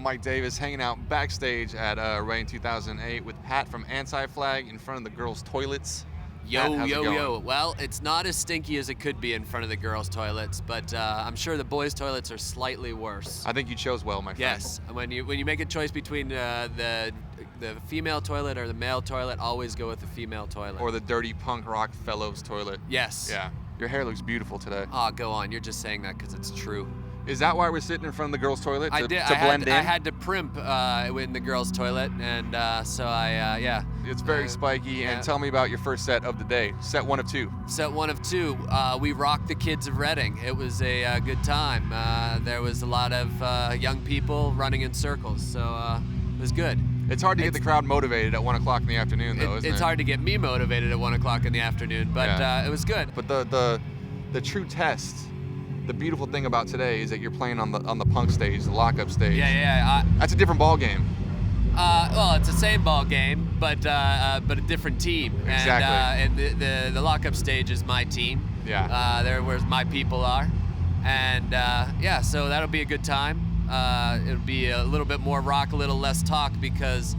I'm Mike Davis, hanging out backstage at Reading 2008 with Pat from Anti-Flag in front of the girls' toilets. Pat, how's it going? Well, it's not as stinky as it could be in front of the girls' toilets, but I'm sure the boys' toilets are slightly worse. I think you chose well, my friend. Yes, when you make a choice between the female toilet or the male toilet, always go with the female toilet. Or the dirty punk rock fellows toilet. Yes. Yeah. Your hair looks beautiful today. Oh, go on. You're just saying that because it's true. Is that why we're sitting in front of the girls' toilet? I did. To blend in? I had to primp in the girls' toilet, and so yeah. It's very spiky. Yeah. And tell me about your first set of the day. Set 1 of 2. Set 1 of 2. We rocked the kids of Reading. It was a good time. There was a lot of young people running in circles, so it was good. It's hard to get the crowd motivated at 1 o'clock in the afternoon, though, isn't it? It's hard to get me motivated at 1 o'clock in the afternoon, but Yeah. it was good. But the true test, the beautiful thing about today is that you're playing on the punk stage, the lockup stage. Yeah. That's a different ball game. Well, it's the same ball game, but a different team. Exactly. And the lockup stage is my team. Yeah. There where my people are, and yeah, so that'll be a good time. It'll be a little bit more rock, a little less talk, because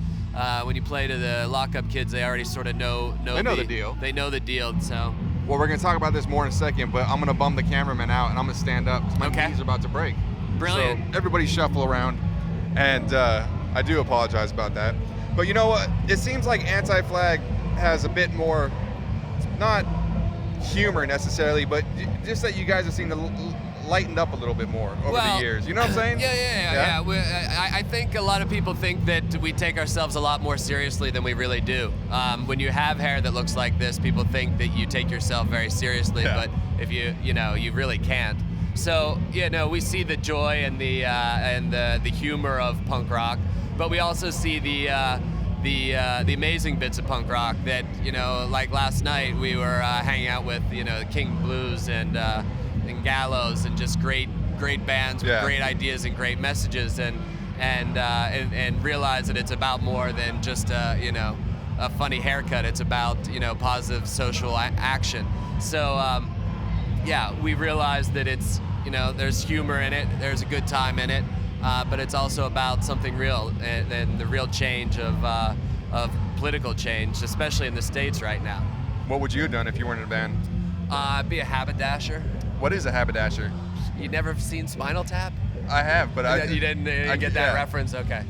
when you play to the lockup kids, they already sort of know the deal. They know the deal, so. Well, we're going to talk about this more in a second, but I'm going to bum the cameraman out and I'm going to stand up because my knees are about to break. Brilliant. So everybody shuffle around, and I do apologize about that. But you know what? It seems like Anti-Flag has a bit more, not humor necessarily, but just that you guys have seemed to lightened up a little bit more over the years. You know what I'm saying? Yeah. I think a lot of people think that we take ourselves a lot more seriously than we really do. When you have hair that looks like this, people think that you take yourself very seriously, but if you really can't. So we see the joy and the humor of punk rock, but we also see the amazing bits of punk rock that like last night we were hanging out with King Blues and Gallows, and just great bands with great ideas and great messages, and realize that it's about more than just a funny haircut. It's about positive social action. So we realize that it's there's humor in it, there's a good time in it, but it's also about something real, and the real change of political change, especially in the States right now. What would you have done if you weren't in a band? Be a haberdasher. What is a haberdasher? You never seen Spinal Tap? I have, but you didn't get that reference? Okay.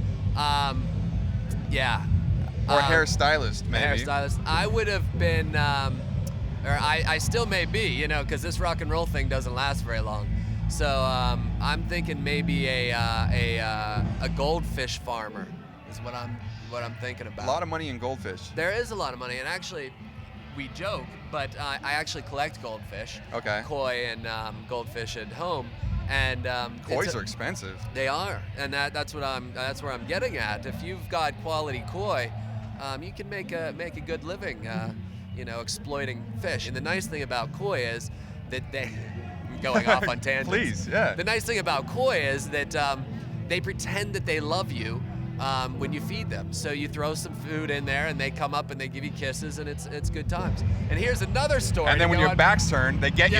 Yeah. Or a hairstylist, maybe. A hairstylist. I would have been, or I still may be, because this rock and roll thing doesn't last very long. So I'm thinking maybe a goldfish farmer is what I'm thinking about. A lot of money in goldfish. There is a lot of money, and actually, we joke, but I actually collect goldfish. Okay. Koi and goldfish at home, and koi's are expensive. They are, and that's where I'm getting at. If you've got quality koi, you can make a good living, exploiting fish. And the nice thing about koi is that I'm going off on tangents. Please, yeah. The nice thing about koi is that they pretend that they love you when you feed them. So you throw some food in there, and they come up and they give you kisses, and it's good times. And here's another story. And then when your back's turned, they get you.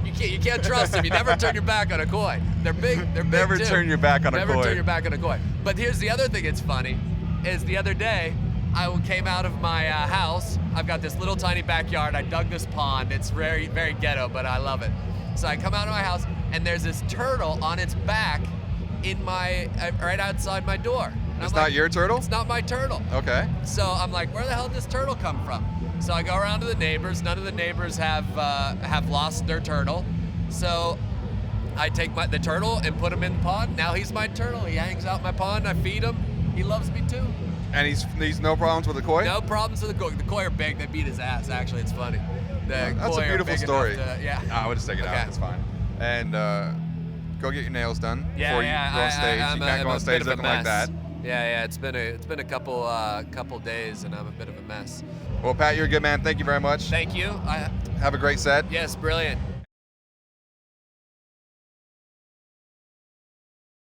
You can't trust them. You never turn your back on a koi. They're big. They're big Never too. turn your back on a koi. Never turn your back on a koi. But here's the other thing that's funny, is the other day I came out of my house. I've got this little tiny backyard. I dug this pond. It's very, very ghetto, but I love it. So I come out of my house, and there's this turtle on its back in right outside my door. And It's not your turtle? It's not my turtle. Okay. So I'm like, where the hell did this turtle come from? So I go around to the neighbors. None of the neighbors have lost their turtle. So I take the turtle and put him in the pond. Now he's my turtle. He hangs out in my pond. I feed him. He loves me too. And he's no problems with the koi? No problems with the koi. The koi are big. They beat his ass. Actually, it's funny. That's a beautiful story. I would just take it out. It's fine. And go get your nails done before you go on stage. You can't go on stage looking like that. Yeah. It's been a couple days, and I'm a bit of a mess. Well, Pat, you're a good man. Thank you very much. Thank you. Have a great set. Yes, brilliant.